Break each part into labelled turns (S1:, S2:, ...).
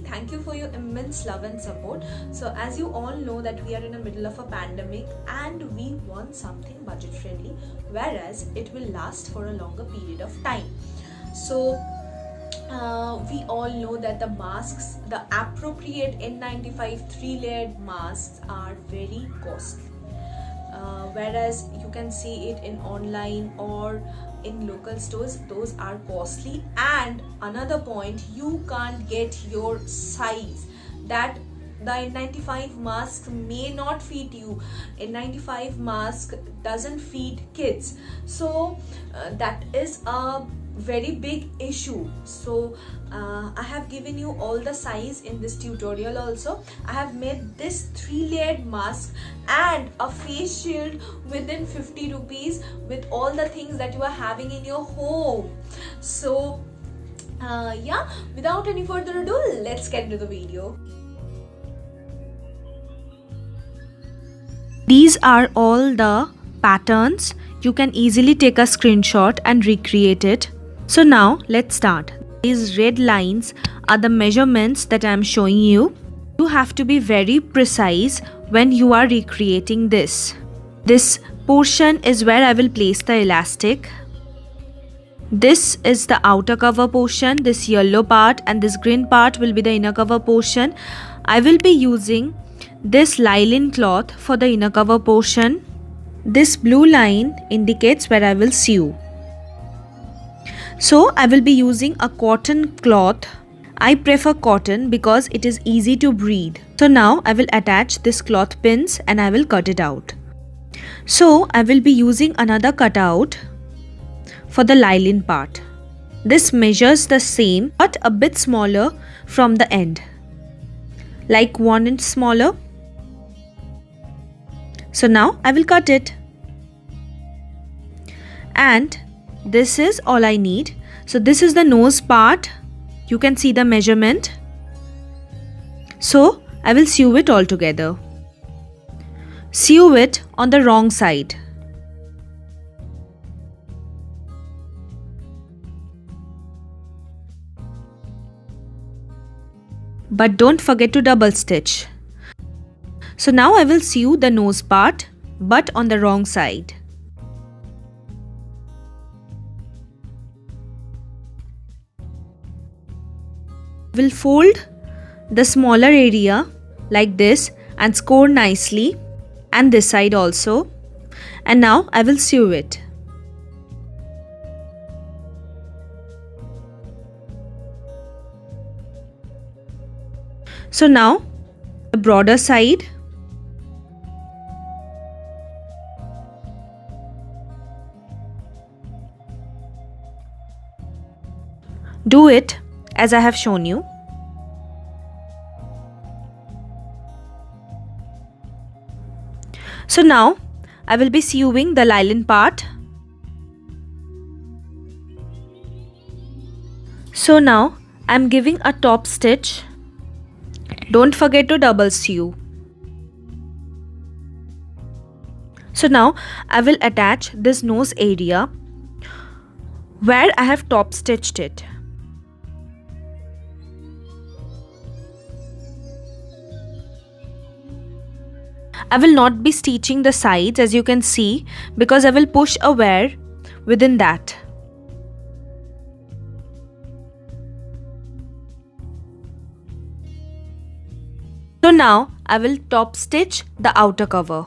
S1: thank you for your immense love and support. So as you all know that we are in the middle of a pandemic and we want something budget friendly, whereas it will last for a longer period of time. So we all know that the masks, the appropriate N95 3-layered masks are very costly. Whereas you can see it in online or in local stores, those are costly. And another point, you can't get your size, that the N95 mask may not fit you. N95 mask doesn't fit kids, so that is a very big issue. So I have given you all the size in this tutorial. Also I have made this 3-layered mask and a face shield within 50 rupees with all the things that you are having in your home. So yeah, without any further ado, let's get into the video.
S2: These are all the patterns. You can easily take a screenshot and recreate it. So now let's start. These red lines are the measurements that I am showing you. You have to be very precise when you are recreating this. This portion is where I will place the elastic. This is the outer cover portion. This yellow part and this green part will be the inner cover portion. I will be using this nylon cloth for the inner cover portion. This blue line indicates where I will sew. So I will be using a cotton cloth. I prefer cotton because it is easy to breathe. So now I will attach this cloth pins and I will cut it out. So I will be using another cutout for the nylon part. This measures the same but a bit smaller from the end, like 1 inch smaller. So now I will cut it. And this is all I need. So this is the nose part. You can see the measurement. So I will sew it all together. Sew it on the wrong side. But don't forget to double stitch. So now I will sew the nose part but on the wrong side. Will fold the smaller area like this and score nicely, and this side also. And now I will sew it. So now the broader side. Do it as I have shown you. So now I will be sewing the nylon part. So now I am giving a top stitch. Don't forget to double sew. So now I will attach this nose area where I have top stitched it. I will not be stitching the sides, as you can see, because I will push a wear within that. So now I will top stitch the outer cover.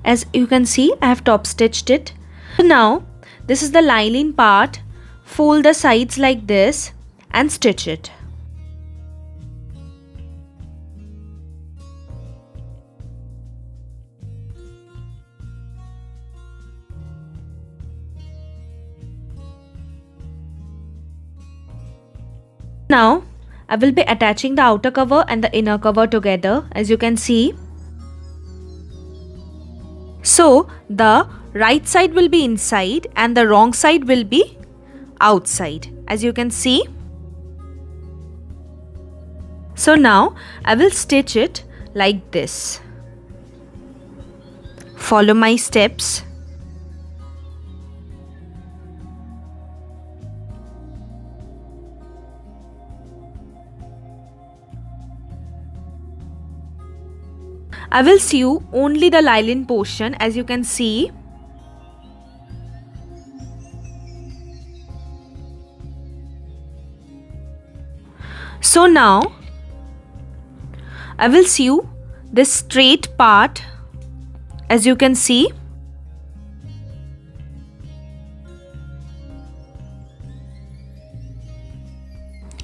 S2: As you can see, I have top stitched it. So now this is the nylon part. Fold the sides like this and stitch it. Now I will be attaching the outer cover and the inner cover together, as you can see. So the right side will be inside and the wrong side will be outside, as you can see. So now I will stitch it like this. Follow my steps. I will sew only the lining portion, as you can see. So now I will sew this straight part, as you can see.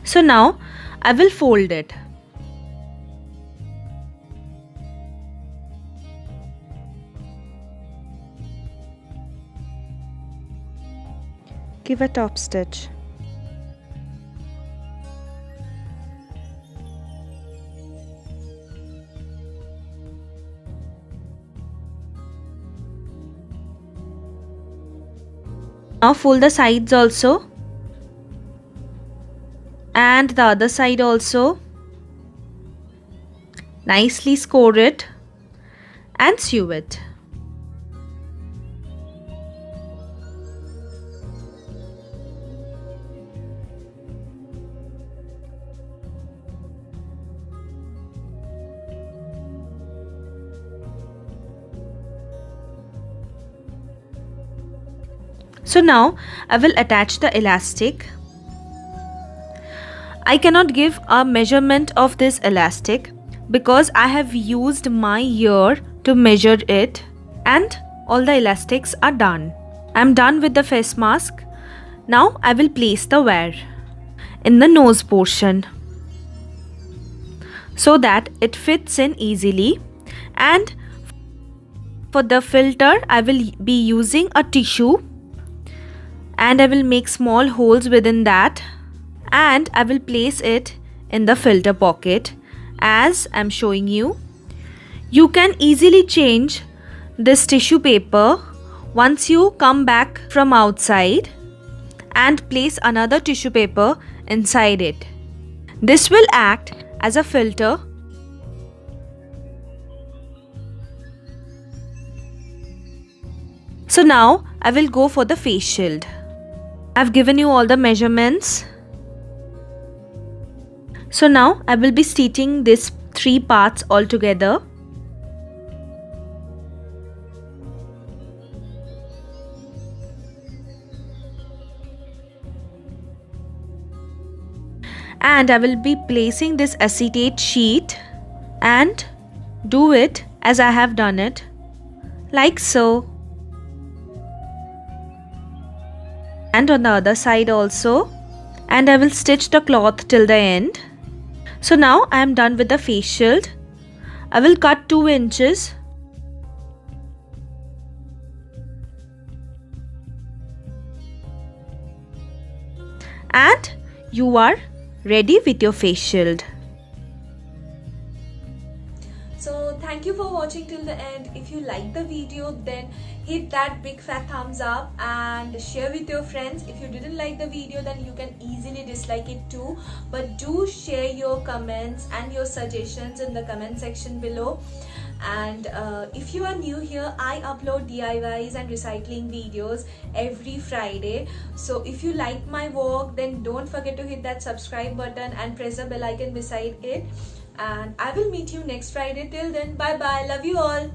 S2: So now I will fold it. Give a top stitch. Now fold the sides also, and the other side also. Nicely score it and sew it. So now I will attach the elastic. I cannot give a measurement of this elastic because I have used my ear to measure it, and all the elastics are done. I am done with the face mask. Now I will place the wire in the nose portion so that it fits in easily, and for the filter I will be using a tissue, and I will make small holes within that, and I will place it in the filter pocket as I am showing you. You can easily change this tissue paper once you come back from outside and place another tissue paper inside it. This will act as a filter. So now I will go for the face shield. I've given you all the measurements. So now I will be stitching these 3 parts all together. And I will be placing this acetate sheet and do it as I have done it, like so. And on the other side also, and I will stitch the cloth till the end. So now I am done with the face shield. I will cut 2 inches and you are ready with your face shield.
S1: So thank you for watching till the end. If you like the video, then hit that big fat thumbs up and share with your friends. If you didn't like the video, then you can easily dislike it too, but do share your comments and your suggestions in the comment section below. And if you are new here, I upload DIYs and recycling videos every Friday. So if you like my work, then don't forget to hit that subscribe button and press the bell icon beside it. And I will meet you next Friday. Till then, bye bye. Love you all.